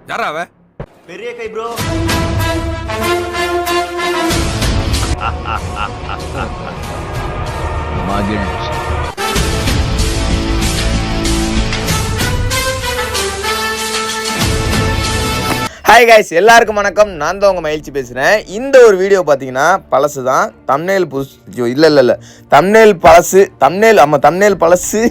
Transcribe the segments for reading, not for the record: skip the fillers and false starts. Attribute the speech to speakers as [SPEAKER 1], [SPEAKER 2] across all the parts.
[SPEAKER 1] யாரா அவ?
[SPEAKER 2] பெரிய கை ப்ரோ.
[SPEAKER 3] மகிழ்ச்சி.
[SPEAKER 4] ஹாய் கைஸ், எல்லாருக்கும் வணக்கம். நான் தான் உங்கள் மகிழ்ச்சி பேசுகிறேன். இந்த ஒரு வீடியோ பார்த்தீங்கன்னா பழசு தான். தம்ப்நெயில் புதுசு இல்லை தம்ப்நெயில் பழசு, தம்ப்நெயில் பழசு,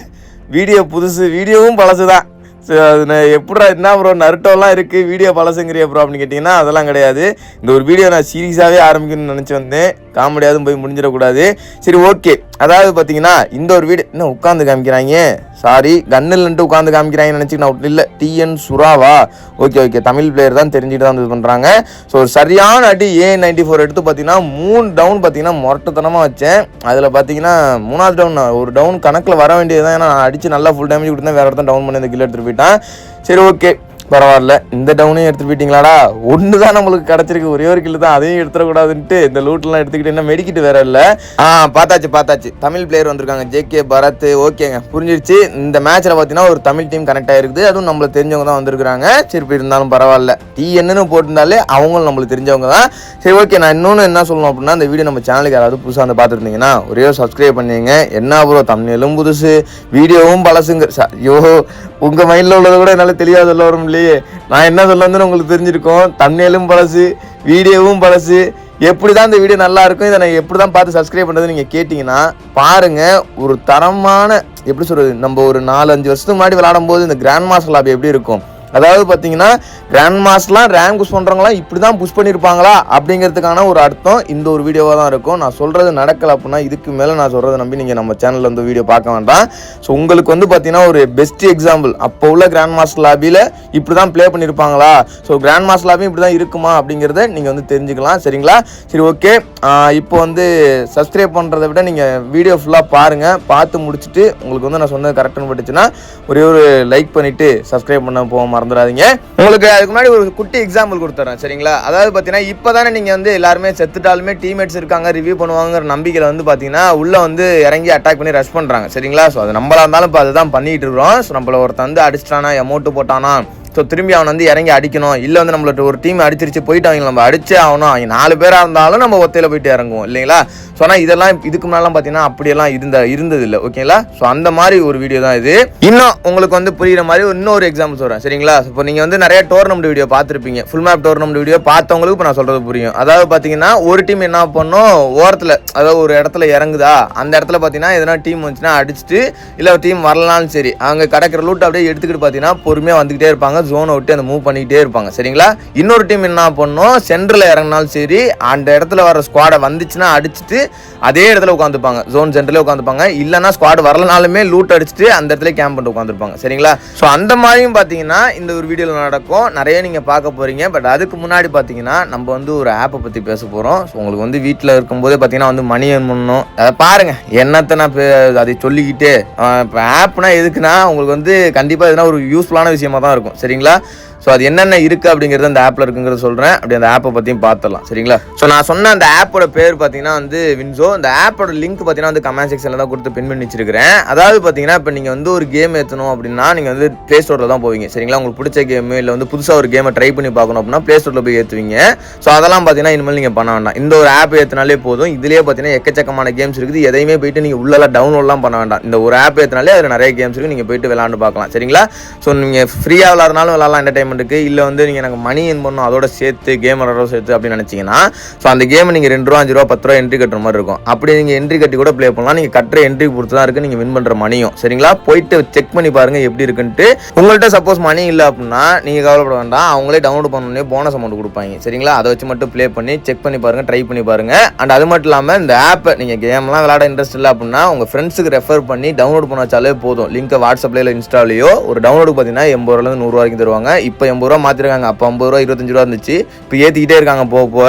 [SPEAKER 4] வீடியோ புதுசு, வீடியோவும் பழசு தான். ஸோ அது எப்படா என்ன ப்ரோ நருட்டோலாம் இருக்குது, வீடியோ பழசுங்கிறிய ப்ரோ அப்படின்னு கேட்டிங்கன்னா அதெல்லாம் கிடையாது. இந்த ஒரு வீடியோ நான் சீரியஸாகவே ஆரம்பிக்கணும்னு நினச்சி வந்தேன். காமெடியாவது போய் முடிஞ்சிடக்கூடாது. சரி, ஓகே. அதாவது பார்த்தீங்கன்னா இந்த ஒரு வீடியோ இன்னும் உட்காந்து காமிக்கிறாங்க, சாரி கன்னில்ன்ட்டு உட்காந்து காமிக்கிறாங்கன்னு நினச்சிக்கினா இல்லை, டிஎன் சுறாவா? ஓகே, தமிழ் பிளேயர் தான், தெரிஞ்சுட்டு தான் இது பண்ணுறாங்க. ஸோ ஒரு சரியான அடி A94 எடுத்து பார்த்தீங்கன்னா 3 டவுன் பார்த்தீங்கன்னா மொரட்டத்தனமாக வச்சேன். அதில் பார்த்தீங்கன்னா 3வது டவுன், ஒரு டவுன் கணக்கில் வர வேண்டியது தான். ஏன்னா நான் அடித்து நல்லா ஃபுல் டேமேஜ் கொடுத்தேன், வேறு இடத்துல டவுன் பண்ணி அந்த கில் எடுத்துகிட்டு போயிட்டான். சரி, ஓகே, பரவாயில்ல. இந்த டவுனையும் எடுத்துட்டு போயிட்டீங்களாடா? ஒன்று தான் நம்மளுக்கு கிடச்சிருக்கு, ஒரே ஒரு கில்லு தான், அதையும் எடுத்துடக்கூடாதுன்ட்டு இந்த லூட்லாம் எடுத்துக்கிட்டு என்ன மெடிக்கிட்டு வேற இல்லை. பார்த்தாச்சு தமிழ் பிளேயர் வந்திருக்காங்க, ஜேகே பரத். ஓகேங்க, புரிஞ்சிருச்சு. இந்த மேட்ச்சில் பார்த்தீங்கன்னா ஒரு தமிழ் டீம் கனெக்ட் ஆகிருக்குது, அதுவும் நம்மளுக்கு தெரிஞ்சவங்க தான் வந்திருக்காங்க. சரி, இப்போ இருந்தாலும் பரவாயில்ல, டிஎன்னு போட்டிருந்தாலே அவங்களும் நம்மளுக்கு தெரிஞ்சவங்க தான். சரி, ஓகே. நான் இன்னொன்று என்ன சொல்லணும் அப்படின்னா, இந்த வீடியோ நம்ம சேனலுக்கு யாராவது புதுசாக வந்து பார்த்துருந்தீங்கன்னா ஒரே சப்ஸ்கிரைப் பண்ணிங்க. என்ன ப்ரோ தம்ப்நெயிலும் புதுசு, வீடியோவும் பழசுங்க. ஐயோ, உங்கள் மைண்டில் உள்ளதை கூட என்னால் தெளிவாக சொல்ல வரும் இல்லையே. நான் என்ன சொல்ல வந்து உங்களுக்கு தெரிஞ்சிருக்கோம். தம்ப்நெயிலும் பழசு, வீடியோவும் பழசு. எப்படி தான் இந்த வீடியோ நல்லா இருக்கும், இதை நான் எப்படி தான் பார்த்து சப்ஸ்கிரைப் பண்ணுறது நீங்கள் கேட்டிங்கன்னா பாருங்கள். ஒரு தரமான, எப்படி சொல்கிறது, நம்ம ஒரு 4-5 வருஷத்துக்கு முன்னாடி விளையாடும் போது இந்த கிராண்ட் மாஸ்டர் லாபி எப்படி இருக்கும், அதாவது பார்த்தீங்கன்னா கிராண்ட் மாஸ்டர்லாம் ரேங்க் புஷ் பண்ணுறவங்களாம் இப்படி தான் புஷ் பண்ணியிருப்பாங்களா அப்படிங்கிறதுக்கான ஒரு அர்த்தம் இந்த ஒரு வீடியோவாக தான் இருக்கும். நான் சொல்கிறது நடக்கலை அப்படின்னா இதுக்கு மேலே நான் சொல்கிறத நம்பி நீங்கள் நம்ம சேனலில் வந்து வீடியோ பார்க்க வேண்டாம். ஸோ உங்களுக்கு வந்து பார்த்தீங்கன்னா ஒரு பெஸ்ட் எக்ஸாம்பிள், அப்போ உள்ள கிராண்ட் மாஸ்டர் லாபியில் இப்படி தான் ப்ளே பண்ணியிருப்பாங்களா, ஸோ கிராண்ட் மாஸ்டர் லாபி இப்படி தான் இருக்குமா அப்படிங்கிறத நீங்கள் வந்து தெரிஞ்சுக்கலாம். சரிங்களா? சரி, ஓகே. இப்போ வந்து சப்ஸ்கிரைப் பண்ணுறதை விட நீங்கள் வீடியோ ஃபுல்லாக பாருங்கள். பார்த்து முடிச்சுட்டு உங்களுக்கு வந்து நான் சொன்னது கரெக்டுன்னு பட்டுச்சுன்னா ஒரே ஒரு லைக் பண்ணிவிட்டு சப்ஸ்கிரைப் பண்ண போக மறந்துடாதீங்க. உங்களுக்கு அதுக்கு முன்னாடி ஒரு குட்டி எக்ஸாம்பிள் கொடுத்துறேன். சரிங்களா? அதாவது பார்த்தீங்கன்னா இப்போ தானே நீங்கள் வந்து எல்லாருமே செத்துட்டாலுமே டீம்மேட்ஸ் இருக்காங்க, ரிவ்யூ பண்ணுவாங்கிற நம்பிக்கையில் வந்து பார்த்தீங்கன்னா உள்ளே வந்து இறங்கி அட்டாக் பண்ணி ரஷ் பண்ணுறாங்க. சரிங்களா? ஸோ அது நம்மளா இருந்தாலும் இப்போ அதுதான் பண்ணிட்டு இருக்கிறோம். ஸோ நம்மள ஒருத்தன் வந்து அடிச்சிட்டானா, அமௌண்ட்டு போட்டானா, ஸோ திரும்பி அவன் வந்து இறங்கி அடிக்கணும். இல்லை வந்து நம்மள்ட்ட ஒரு டீம் அடிச்சிருச்சு போயிட்டு அவங்க நம்ம அடிச்சே ஆகணும். அவங்க 4 பேராக இருந்தாலும் நம்ம ஒத்தையில் போயிட்டு இறங்குவோம் இல்லைங்களா? ஸோ ஆனால் இதெல்லாம் இதுக்கு முன்னாலாம் பார்த்தீங்கன்னா அப்படியெல்லாம் இருந்தது இல்லை. ஓகேங்களா? ஸோ அந்த மாதிரி ஒரு வீடியோ தான் இது. இன்னும் உங்களுக்கு வந்து புரியுற மாதிரி இன்னொரு எக்ஸாம்பிள் சொல்கிறேன். சரிங்களா? இப்போ நீங்கள் வந்து நிறைய டோர்னமெண்ட் வீடியோ பார்த்துருப்பீங்க, ஃபுல் மேப் டோர்னமெண்ட் வீடியோ பார்த்தவங்களுக்கு இப்போ நான் சொல்கிறது புரியும். அதாவது பார்த்தீங்கன்னா ஒரு டீம் என்ன பண்ணும், ஓரத்தில் அதாவது ஒரு இடத்துல இறங்குதா, அந்த இடத்துல பார்த்தீங்கன்னா எதனா டீம் வந்துச்சுன்னா அடிச்சுட்டு, இல்லை டீம் வரலான்னு சரி அவங்க கிடக்கிற லூட் அப்படியே எடுத்துக்கிட்டு பார்த்தீங்கன்னா பொறுமையாக வந்துக்கிட்டே இருப்பாங்க, ஜோனை விட்டு அந்த மூவ் பண்ணிக்கிட்டே இருப்பாங்க. சரிங்களா? இன்னொரு டீம் என்ன பண்ணும், சென்டரில் இறங்கினாலும் சரி அந்த இடத்துல வர ஸ்குவாடை வந்துச்சுன்னா அடிச்சுட்டு அதே இடத்துல உட்காந்துப்பாங்க, ஜோன் சென்டர்லேயே உட்காந்துப்பாங்க. இல்லைன்னா ஸ்குவாட் வரலனாலுமே லூட் அடிச்சுட்டு அந்த இடத்துல கேம்ப் பண்ணிட்டு உட்காந்துருப்பாங்க. சரிங்களா? ஸோ அந்த மாதிரியும் பார்த்தீங்கன்னா இந்த ஒரு வீடியோவில் நடக்கும், நிறைய நீங்கள் பார்க்க போகிறீங்க. பட் அதுக்கு முன்னாடி பார்த்தீங்கன்னா நம்ம வந்து ஒரு ஆப்பை பற்றி பேச போகிறோம். ஸோ உங்களுக்கு வந்து வீட்டில் இருக்கும்போதே பார்த்தீங்கன்னா வந்து மணி ஏர்ன் பண்ணணும். அதை பாருங்கள், என்னத்தை நான் அதை சொல்லிக்கிட்டு இப்போ ஆப்னா எதுக்குன்னா உங்களுக்கு வந்து கண்டிப்பாக எதுனா ஒரு யூஸ்ஃபுல்லான விஷயமா தான் இருக்கும். சரிங்களா? ஸோ அது என்னென்ன இருக்குது அப்படிங்கிறது அந்த ஆப்பில் இருக்குங்கிறத சொல்கிறேன். அப்படி அந்த ஆப்பை பற்றியும் பார்த்துடலாம். சரிங்களா? ஸோ நான் சொன்ன அந்த ஆப்போட பேர் பார்த்தீங்கன்னா வந்து வின்சோ. இந்த ஆப்போட லிங்க் பார்த்தீங்கன்னா வந்து கமெண்ட் செக்ஷனில் தான் கொடுத்து பின் பண்ணி வச்சிருக்கிறேன். அதாவது பார்த்தீங்கன்னா இப்போ நீங்கள் வந்து ஒரு கேம் ஏற்றணும் அப்படின்னா நீங்கள் வந்து ப்ளே ஸ்டோரில் தான் போவீங்க. சரிங்களா? உங்களுக்கு பிடிச்ச கேமு இல்லை வந்து புதுசாக ஒரு கேமை ட்ரை பண்ணி பார்க்கணும் அப்படின்னா ப்ளே ஸ்டோரில் போய் ஏற்றுவீங்க. ஸோ அதெல்லாம் பார்த்தீங்கன்னா இனிமேல் நீங்கள் பண்ண வேண்டாம். இந்த ஒரு ஆப் ஏற்றினாலே போதும். இதுலேயே பார்த்தீங்கன்னா எக்கச்சக்கமான கேம்ஸ் இருக்குது. எதையுமே போயிட்டு நீங்கள் உள்ளெல்லாம் டவுன்லோட்லாம் பண்ண வேண்டாம். இந்த ஒரு ஆப் ஏற்றினாலே அதில் நிறைய கேம்ஸ் இருக்குது, நீங்கள் போயிட்டு விளாண்டு பார்க்கலாம். சரிங்களா? ஸோ நீங்கள் ஃப்ரீயாக விளாட்றனாலும் விளாட்லாம், என்டர்டைன்மெண்ட்டுக்கு. இல்லை வந்து நீங்கள் எனக்கு மணி ஏர்ன் பண்ணணும் அதோட சேர்த்து கேம் விளாட சேர்த்து அப்படின்னு நினச்சிங்கன்னா ஸோ அந்த கேமை நீங்கள் 2 ரூபா 5 ரூபா 10 ரூபா என்ட்ரி கட்டுற மாதிரி இருக்கும். அப்படி நீங்கள் என்ட்ரி கட்டி கூட ப்ளே பண்ணலாம். நீங்கள் கட்டுற என்ட்ரி பொறுத்து தான் இருக்குது நீங்கள் வின் பண்ணுற மணியும். சரிங்களா? போயிட்டு செக் பண்ணி பாருங்கள் எப்படி இருக்குன்ட்டு. உங்கள்கிட்ட சப்போஸ் மணி இல்லை அப்படின்னா நீங்கள் கவலைப்பட வேண்டாம், அவங்களே டவுன்லோட் பண்ணோடனே போனஸ் அமௌண்ட் கொடுப்பாங்க. சரிங்களா? அதை வச்சு மட்டும் ப்ளே பண்ணி செக் பண்ணி பாருங்கள், ட்ரை பண்ணி பாருங்கள். அண்ட் அது மட்டும் இல்லாமல் இந்த ஆப்பை நீங்கள் கேம்லாம் விளாட இன்ட்ரெஸ்ட் இல்லை அப்படின்னா உங்கள் ஃப்ரெண்ட்ஸுக்கு ரெஃபர் பண்ணி டவுன்லோட் பண்ண வச்சாலே போதும். லிங்க்கை வாட்ஸ்அப்ல இல்லை இன்ஸ்டாலையோ ஒரு டவுன்லோடு பார்த்தீங்கன்னா 80 ரூபாலேருந்து 100 ரூபா வரைக்கும் தருவாங்க. இப்போ 80 ரூபா மாற்றிருக்காங்க, அப்போ 50 ரூபா 25 ரூபா இருந்துச்சு, இப்போ ஏற்றிக்கிட்டே இருக்காங்க போக.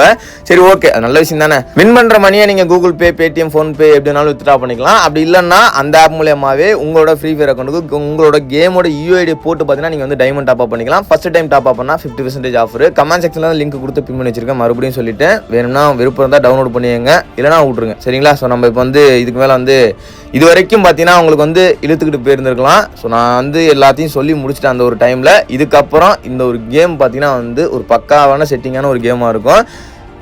[SPEAKER 4] சரி, ஓகே, அது நல்ல விஷயம் தானே. வின் பண்ணுற மணியை நீங்கள் கூகுள் பே, பேடிஎம், ஃபோன்பே எப்படினாலும் வித்ட்ரா பண்ணிக்கலாம். அப்படி இல்லைன்னா அந்த ஆப் மூலியமாகவே உங்களோட ஃப்ரீ ஃபயர் அக்கௌண்ட்டுக்கு உங்களோட கேமோட யூஐடி போட்டு பார்த்தீங்கன்னா நீங்கள் வந்து டைமண்ட் டாப் அப் பண்ணிக்கலாம். ஃபர்ஸ்ட் டைம் டாப் அப் பண்ணால் 50% ஆஃபர். கமெண்ட் செக்ஷனில் லிங்க் கொடுத்து பின் பண்ணி வச்சிருக்கேன், மறுபடியும் சொல்லிட்டேன். வேணும்னா விருப்பம் இருந்தால் டவுன்லோட் பண்ணிங்க, இல்லைனா விட்ருங்க. சரிங்களா? ஸோ நம்ம இப்போ வந்து இதுக்கு மேலே வந்து இது வரைக்கும் பார்த்தீங்கன்னா உங்களுக்கு வந்து இழுத்துக்கிட்டு போயிருந்துருக்கலாம். ஸோ நான் வந்து எல்லாத்தையும் சொல்லி முடிச்சுட்டேன் அந்த ஒரு டைமில். இதுக்கப்புறம் இந்த ஒரு கேம் பார்த்தீங்கன்னா வந்து ஒரு பக்காவான செட்டிங்கான ஒரு கேமாக இருக்கும்.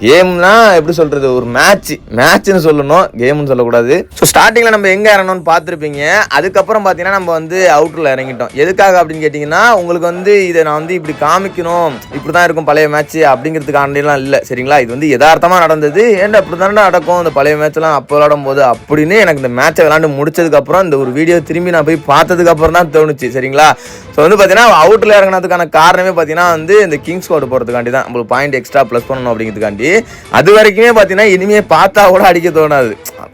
[SPEAKER 4] கேம்னா எப்படி சொல்கிறது, ஒரு மேட்ச்னு சொல்லணும், கேம்னு சொல்லக்கூடாது. ஸோ ஸ்டார்டிங்கில் நம்ம எங்கே இறங்கணும்னு பார்த்துருப்பீங்க. அதுக்கப்புறம் பார்த்தீங்கன்னா நம்ம வந்து அவுட்டரில் இறங்கிட்டோம். எதுக்காக அப்படின்னு கேட்டிங்கன்னா, உங்களுக்கு வந்து இதை நான் வந்து இப்படி காமிக்கணும், இப்படி தான் இருக்கும் பழைய மேட்ச் அப்படிங்கிறதுக்காண்டிலாம் இல்லை, சரிங்களா? இது வந்து யதார்த்தமாக நடந்தது. ஏன்டா அப்படி தானே நடக்கும் இந்த பழைய மேட்ச்லாம் அப்போ விளாடும் போது அப்படின்னு எனக்கு இந்த மேட்சை விளாண்டு முடிச்சதுக்கப்புறம் இந்த ஒரு வீடியோ திரும்பி நான் போய் பார்த்ததுக்கப்புறம் தான் தோணுச்சு, சரிங்களா? ஸோ வந்து பார்த்தீங்கன்னா அவுட்டரில் இறங்கினதுக்கான காரணமே பார்த்தீங்கன்னா வந்து இந்த கிங்ஸ் ஸ்குவாட் போகிறதுக்காண்டி தான், நம்மளுக்கு பாயிண்ட் எக்ஸ்ட்ரா ப்ளஸ் பண்ணணும் அப்படிங்கிறதுக்காண்டி. அது வரைக்குமே பார்த்தீங்கன்னா இனிமேல் பார்த்தா கூட அடிக்க தோணாது.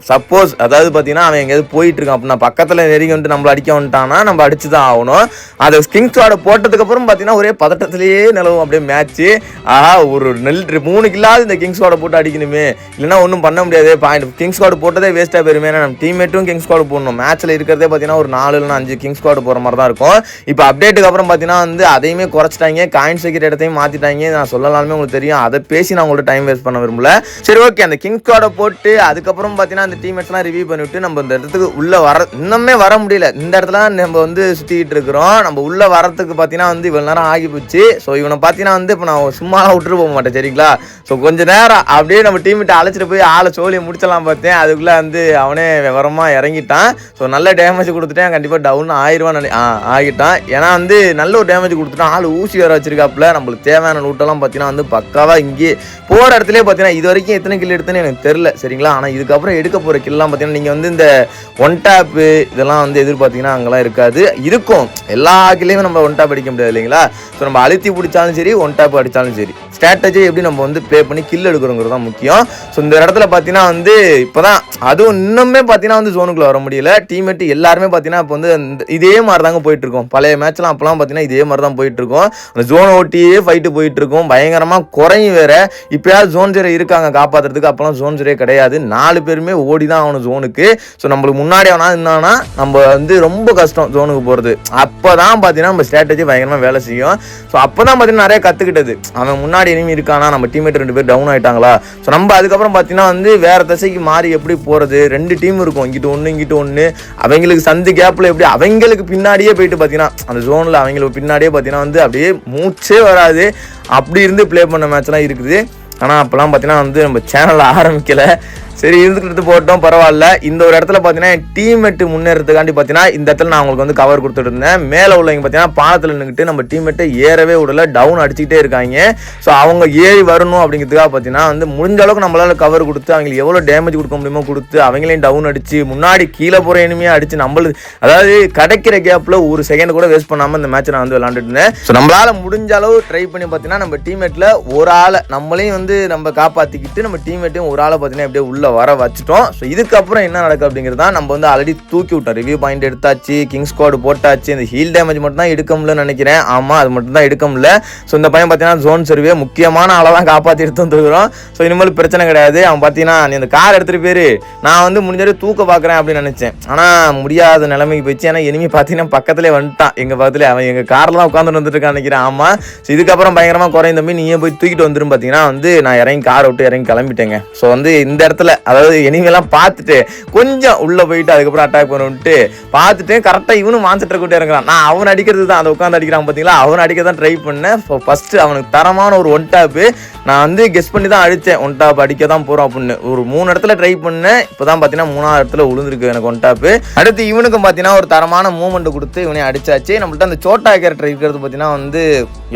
[SPEAKER 4] சப்போஸ் அதாவது பார்த்தீங்கன்னா அவன் எங்கேயாவது போயிட்டு இருக்கான் அப்படின்னா பக்கத்தில் நெருங்கி வந்துட்டு நம்மளை அடிக்க வந்துட்டான்னா நம்ம அடிச்சு தான் ஆகணும். அதை கிங்ஸ் ஸ்குவாட் போட்டதுக்கப்புறம் பார்த்தீங்கன்னா ஒரே பதட்டத்திலேயே நிலவும் அப்படியே மேட்ச்சு. ஒரு 3 கில்லாவது இந்த கிங்ஸ் ஸ்குவாட் போட்டு அடிக்கணுமே, இல்லைன்னா ஒன்றும் பண்ண முடியாது. பாயிண்ட் கிங்ஸ் ஸ்குவாட் போட்டதே வேஸ்ட்டாக போயிருமே. நம்ம டீம்மேட்டும் கிங்ஸ் ஸ்குவாட் போடணும். மேட்ச்சில் இருக்கிறதே பார்த்தீங்கன்னா ஒரு 4 இல்லைன்னா 5 கிங்ஸ் ஸ்குவாட் போகிற மாதிரி தான் இருக்கும். இப்போ அப்டேட்டுக்கு அப்புறம் பார்த்தீங்கன்னா வந்து அதையுமே குறைச்சிட்டாங்க, காயின்ஸ் வைக்கிற இடத்தையும் மாற்றிட்டாங்க. நான் சொல்லலாமே உங்களுக்கு தெரியும், அதை பேசி நான் உங்கள்கிட்ட டைம் வேஸ்ட் பண்ண விரும்பல. சரி, ஓகே, அந்த கிங்ஸ் ஸ்குவாடை போட்டு அதுக்கப்புறம் பார்த்தீங்கன்னா அந்த டீம்மேட்ஸ்லாம் ரிவ்யூ பண்ணிவிட்டு நம்ம இந்த இடத்துக்கு உள்ளே இன்னுமே வர முடியல. இந்த இடத்துல நம்ம வந்து சுற்றிக்கிட்டு இருக்கிறோம். நம்ம உள்ளே வரத்துக்கு பார்த்தீங்கன்னா வந்து இவ்வளோ நேரம் ஆகி போச்சு. ஸோ இவனை பார்த்தீங்கன்னா வந்து இப்போ நான் சும்மாலாம் விட்டுட்டு போக மாட்டேன், சரிங்களா? ஸோ கொஞ்சம் நேரம் அப்படியே நம்ம டீம்மேட்டை அழைச்சிட்டு போய் ஆளை சோழியை முடிச்சலாம் பார்த்தேன். அதுக்குள்ளே வந்து அவனே விவரமாக இறங்கிட்டான். ஸோ நல்ல டேமேஜ் கொடுத்துட்டேன், கண்டிப்பாக டவுன் ஆயிடுவான்னு ஆகிட்டான். ஏன்னா வந்து நல்ல ஒரு டேமேஜ் கொடுத்துட்டான். ஆள் ஊசி வேறு வச்சிருக்காப்புல. நம்மளுக்கு தேவையான லூட்டெல்லாம் பார்த்தீங்கன்னா வந்து பக்காவாக இங்கே போகிற இடத்துலேயே பார்த்தீங்கன்னா இது வரைக்கும் எத்தனை கில் எடுத்துன்னு எனக்கு தெரில, சரிங்களா? ஆனால் இதுக்கப்புறம் எடுக்க போகிற கில்லாம் பார்த்தீங்கன்னா நீங்கள் வந்து இந்த ஒன் டேப்பு இதெல்லாம் வந்து எதிர்பார்த்தீங்கன்னா அங்கெல்லாம் இருக்காது. இருக்கும், எல்லா கில்லையுமே நம்ம ஒன் டேப் அடிக்க முடியாது இல்லைங்களா? ஸோ நம்ம அழுத்தி பிடிச்சாலும் சரி, ஒன் டேப் அடித்தாலும் சரி, ஸ்ட்ராட்டஜி எப்படி நம்ம வந்து ப்ளே பண்ணி கில் எடுக்கிறோங்கிறது தான் முக்கியம். ஸோ இந்த இடத்துல பார்த்தீங்கன்னா வந்து இப்போ தான் அதுவும் இன்னுமே பார்த்தீங்கன்னா வந்து ஜோனுக்குள்ளே வர முடியல. டீம்மேட் எல்லாருமே பார்த்தீங்கன்னா இப்போ வந்து இதே மாதிரி தாங்க போயிட்டுருக்கோம். பழைய மேட்ச்லாம் அப்போலாம் பார்த்தீங்கன்னா இதே மாதிரி தான் போயிட்டுருக்கோம். அந்த ஜோனை ஓட்டியே ஃபைட்டு போயிட்டுருக்கோம். பயங்கரமாக குறையும் வேறு. இப்போயாவது ஜோன் ஜீரோ இருக்காங்க காப்பாற்றுறதுக்கு, அப்போலாம் ஜோன் ஜீரோ கிடையாது. 4 பேருமே ஓடி தான் ஆகணும் ஜோனுக்கு. ஸோ நம்மளுக்கு முன்னாடி வேணா இருந்தானா நம்ம வந்து ரொம்ப கஷ்டம் ஜோனுக்கு போகிறது. அப்போ தான் பார்த்தீங்கன்னா நம்ம ஸ்ட்ராட்டஜி பயங்கரமாக வேலை செய்யும். ஸோ அப்போ தான் பார்த்தீங்கன்னா நிறைய கற்றுக்கிட்டது. அவன் முன்னாடி இனிமே இருக்கானா, நம்ம டீம்மேட் 2 பேர் டவுன் ஆகிட்டாங்களா. ஸோ நம்ம அதுக்கப்புறம் பார்த்தீங்கன்னா வந்து வேறு திசைக்கு மாறி எப்படி போகிறது, 2 டீம் இருக்கும், இங்கிட்டு ஒன்று இங்கிட்டு ஒன்று. அவங்களுக்கு சந்து கேப்பில் எப்படி அவங்களுக்கு பின்னாடியே போயிட்டு பார்த்தீங்கன்னா அந்த ஜோனில் அவங்களுக்கு பின்னாடியே பார்த்தீங்கன்னா வந்து அப்படியே மூச்சே வராது. அப்படி இருந்து ப்ளே பண்ண மேட்ச்லாம் இருக்குது. ஆனால் அப்போலாம் பார்த்தீங்கன்னா வந்து நம்ம சேனலில் ஆரம்பிக்கலை. சரி, இருந்துக்கிட்டு போட்டோம், பரவாயில்ல. இந்த ஒரு இடத்துல பார்த்தீங்கன்னா டீம்மேட்டு முன்னேறதுக்காண்டி பார்த்தீங்கன்னா இந்த இடத்துல நான் உங்களுக்கு வந்து கவர் கொடுத்துட்டு இருந்தேன். மேலே உள்ளவங்க பார்த்தீங்கன்னா பாலத்தில் நின்றுட்டு நம்ம டீம்மேட்டை ஏறவே விடல, டவுன் அடிச்சுக்கிட்டே இருக்காங்க. ஸோ அவங்க ஏறி வரணும் அப்படிங்கிறதுக்காக பார்த்தீங்கன்னா வந்து முடிஞ்ச அளவுக்கு நம்மளால் கவர் கொடுத்து அவங்களுக்கு எவ்வளோ டேமேஜ் கொடுக்க முடியுமோ கொடுத்து அவங்களையும் டவுன் அடித்து முன்னாடி கீழே போகிற இனிமையாக அடித்து நம்மளுக்கு அதாவது கிடைக்கிற கேப்பில் ஒரு செகண்ட் கூட வேஸ்ட் பண்ணாமல் இந்த மேட்ச்சை நான் வந்து விளாண்டுட்டு இருந்தேன். ஸோ நம்மளால் முடிஞ்ச அளவு ட்ரை பண்ணி பார்த்தீங்கன்னா நம்ம டீம்மேட்டில் ஒரு ஆளை நம்மளையும் வந்து நம்ம காப்பாற்றிக்கிட்டு நம்ம டீம்மேட்டையும் ஒரு ஆளை பார்த்தீங்கன்னா எப்படியே உள்ள வர வச்சுட்டோம். ஸோ இதுக்கப்புறம் என்ன நடக்கும் அப்படிங்கிறது தான் நம்ம வந்து ஆல்ரெடி தூக்கி விட்டோம். ரிவ்யூ பாயிண்ட் எடுத்தாச்சு, கிங்ஸ் ஸ்குவாட் போட்டாச்சு. இந்த ஹீல் டேமேஜ் மட்டும் தான் எடுக்க முடியலன்னு நினைக்கிறேன். ஆமாம், அது மட்டும் தான் எடுக்க முடியல. ஸோ இந்த பையன் பார்த்தீங்கன்னா ஜோன் சர்வே முக்கியமான ஆளை தான் காப்பாற்றி எடுத்து வந்துருக்கிறோம். ஸோ இனிமேல் பிரச்சனை கிடையாது. அவன் பார்த்தீங்கன்னா நீ அந்த கார் எடுத்துகிட்டு போயிரு, நான் வந்து முடிஞ்சாலே தூக்க பார்க்குறேன் அப்படின்னு நினச்சேன். ஆனால் முடியாத நிலைமைக்கு போயிடுச்சு. ஏன்னா இனிமேல் பார்த்தீங்கன்னா பக்கத்துலேயே வந்துட்டான். எங்கள் பக்கத்துலேயே அவன் எங்கள் காரில் தான் உட்காந்துட்டு வந்துட்டு இருக்கான்னு நினைக்கிறேன். ஆமாம். ஸோ இதுக்கப்புறம் பயங்கரமாக குறைந்த தம்பி நீயே போய் தூக்கிட்டு வந்துடும். பார்த்தீங்கன்னா வந்து நான் இறங்கி காரை விட்டு இறங்கி கிளம்பிட்டேங்க. ஸோ வந்து இந்த இடத்துல அதாவது எனிமெல்லாம் பார்த்துட்டு கொஞ்சம் உள்ளே போயிட்டு அதுக்கப்புறம் அட்டாக் பண்ணிட்டு பார்த்துட்டு கரெக்டாக இவனும் மான்ஸ்டர் கூட்டே இருக்கிறான். நான் அவன் அடிக்கிறது தான் அந்த உட்காந்து அடிக்கிறான் பார்த்தீங்களா, அவன் அடிக்க தான் ட்ரை பண்ணேன். ஸோ ஃபஸ்ட்டு அவனுக்கு தரமான ஒரு ஒன் டாப்பு நான் வந்து கெஸ் பண்ணி தான் அடித்தேன். ஒன் டாப் அடிக்க தான் போகிறோம் அப்படின்னு ஒரு 3 இடத்துல ட்ரை பண்ணேன். இப்போ தான் பார்த்தீங்கன்னா 3ஆவது இடத்துல விழுந்திருக்கு எனக்கு ஒன் டாப்பு. அடுத்து இவனுக்கும் பார்த்தீங்கன்னா ஒரு தரமான மூவ்மெண்ட் கொடுத்து இவனே அடிச்சாச்சு. நம்மள்ட்ட அந்த சோட்டா கேரக்டர் இருக்கிறது பார்த்தீங்கன்னா வந்து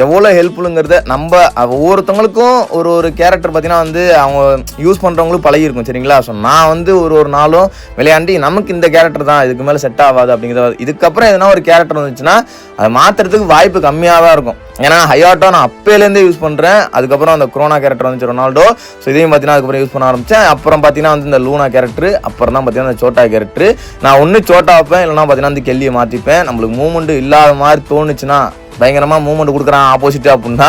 [SPEAKER 4] எவ்வளோ ஹெல்ப்ஃபுல்லுங்கிறத நம்ம ஒவ்வொருத்தவங்களுக்கும் ஒரு கேரக்டர் பார்த்தீங்கன்னா வந்து அவங்க யூஸ் பண்ணுறவங்களும் பழகிருக்கும், சரிங்களா? ஸோ நான் வந்து ஒரு நாளும் விளையாண்டி நமக்கு இந்த கேரக்டர் தான் இதுக்கு மேலே செட் ஆகாது அப்படிங்கிறது. இதுக்கப்புறம் எதனா ஒரு கேரக்டர் வந்துச்சுன்னா அதை மாற்றுறதுக்கு வாய்ப்பு கம்மியாக தான் இருக்கும். ஏன்னா ஹையாட்டோ நான் அப்போலேருந்தே யூஸ் பண்ணுறேன். அதுக்கப்புறம் அந்த குரோனா கேரக்டர் வந்துச்சு ரொனால்டோ. ஸோ இதையும் பார்த்தீங்கன்னா அதுக்கப்புறம் யூஸ் பண்ண ஆரம்பித்தேன். அப்புறம் பார்த்தீங்கன்னா வந்து இந்த லூனா கேரக்டர், அப்புறம் தான் பார்த்தீங்கன்னா அந்த சோட்டா கேரக்டர். நான் ஒன்று சோட்டா வைப்பேன், இல்லைனா பார்த்தீங்கன்னா வந்து கெல்லியை மாற்றிப்பேன். நம்மளுக்கு மூவ்மெண்ட் இல்லாத மாதிரி தோணுச்சுன்னா பயங்கரமாக மூவ்மெண்ட் கொடுக்குறான் ஆப்போசிட்டு அப்படின்னா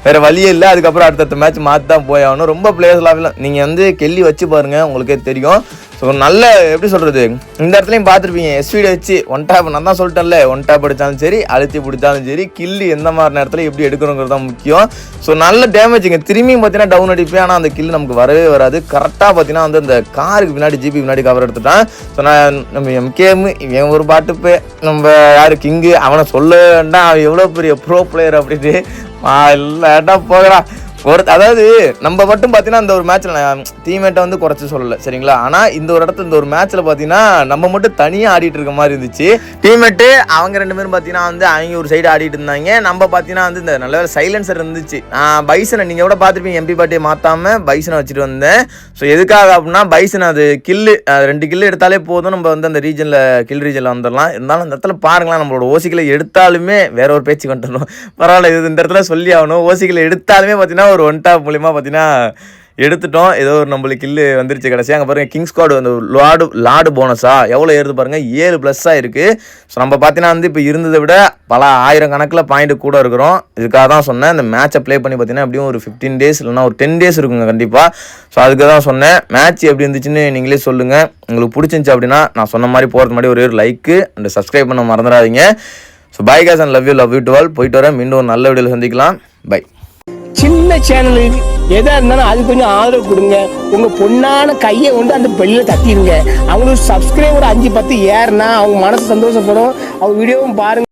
[SPEAKER 4] வேறு வழியே இல்லை. அதுக்கப்புறம் அடுத்தடுத்த மேட்ச் மாற்றி தான் போய் ஆகணும். ரொம்ப பிளேயர்ஸ்லாம் இல்லை, நீங்கள் வந்து கெல்லி வச்சு பாருங்கள் உங்களுக்கே தெரியும். ஸோ நல்ல எப்படி சொல்கிறது, இந்த இடத்துலையும் பார்த்துருப்பீங்க எஸ்விடி வச்சு ஒன் டேப், நான் தான் சொல்லிட்டேன்ல, ஒன் டேப் அடித்தாலும் சரி அழுத்தி பிடிச்சாலும் சரி கில்லு எந்த மாதிரி நேரத்தில் எப்படி எடுக்கணுங்கிறது தான் முக்கியம். ஸோ நல்ல டேமேஜுங்க. திரும்பியும் பார்த்தீங்கன்னா டவுன் அடிப்பேன், ஆனால் அந்த கில்லு நமக்கு வரவே வராது. கரெக்டாக பார்த்தீங்கன்னா வந்து அந்த காருக்கு பின்னாடி ஜிபி பின்னாடி கவர் எடுத்துட்டான். ஸோ நான் நம்ம எம்கேமு இவன் ஒரு பாட்டுப்பே, நம்ம யார் கிங்கு அவனை சொல்ல வேண்டாம், அவன் எவ்வளோ பெரிய ப்ரோ பிளேயர் அப்படின்ட்டு இல்லைடா போகிறா அதாவது நம்ம மட்டும் பார்த்தீங்கன்னா இந்த ஒரு மேட்ச்சில் நான் டீம்மேட்டை வந்து குறைச்சி சொல்லலை சரிங்களா. ஆனால் இந்த ஒரு இடத்துல இந்த ஒரு மேட்ச்சில் பார்த்தீங்கன்னா நம்ம மட்டும் தனியாக ஆடிட்டு இருக்க மாதிரி இருந்துச்சு. டீம்மேட்டு அவங்க 2 பேரும் பார்த்தீங்கன்னா வந்து அவங்க ஒரு சைடு ஆடிட்டு இருந்தாங்க. நம்ம பார்த்தீங்கன்னா வந்து இந்த நல்ல சைலன்சர் இருந்துச்சு. பைசனை நீங்கள் கூட பார்த்துருப்பீங்க, எம்பி பாட்டியை மாற்றாமல் பைசனை வச்சுட்டு வந்தேன். ஸோ எதுக்காக அப்படின்னா பைசன் அது கில்லு 2 கில்லு எடுத்தாலே போதும், நம்ம வந்து அந்த ரீஜனில் கில் ரீஜனில் வந்துடலாம். இருந்தாலும் அந்த இடத்துல பாருங்களேன், நம்மளோட ஓசிகளை எடுத்தாலுமே வேற ஒரு பேச்சு வந்துடணும், பரவாயில்ல இது இந்த இடத்துல சொல்லி ஆகணும். ஓசிகளை எடுத்தாலுமே பார்த்தீங்கன்னா ஒரு ஒன் டாப் மூலிமா பார்த்தீங்கன்னா எடுத்துட்டோம். ஏதோ ஒரு நம்மளுக்கு கில்லு வந்துருச்சு கடைசி. அங்கே பாருங்கள் கிங் ஸ்குவாட் வந்து லாடு போனஸா எவ்வளோ ஏறுது பாருங்கள், 7+ இருக்குது. ஸோ நம்ம பார்த்தீங்கன்னா வந்து இப்போ இருந்ததை விட பல 1000 கணக்கில் பாயிண்ட் கூட இருக்கிறோம். இதுக்காக தான் சொன்னேன் இந்த மேட்சை ப்ளே பண்ணி பார்த்தீங்கன்னா எப்படியும் ஒரு 15 டேஸ் இல்லைனா ஒரு 10 டேஸ் இருக்குங்க கண்டிப்பாக. ஸோ அதுக்கு தான் சொன்னேன். மேட்ச் எப்படி இருந்துச்சுன்னு நீங்களே சொல்லுங்கள். உங்களுக்கு பிடிச்சிருந்துச்சி அப்படின்னா நான் சொன்ன மாதிரி போகிறது மாதிரி ஒரு லைக்கு அண்ட் சப்ஸ்கிரைப் பண்ண மறந்துடாதீங்க. So by guys and love you to all. போயிட்டு வரேன், மீண்டும் ஒரு நல்ல வீடியோவில் சந்திக்கலாம். பை.
[SPEAKER 1] சின்ன சேனல் எதா இருந்தாலும் அது கொஞ்சம் ஆதரவு கொடுங்க. உங்க பொண்ணான கையை கொண்டு அந்த பெல்ல தட்டிடுங்க. அவங்களுக்கு சப்ஸ்கிரைபர் 5-10 ஏறுனா அவங்க மனசு சந்தோஷப்படும். அவங்க வீடியோவும் பாருங்க.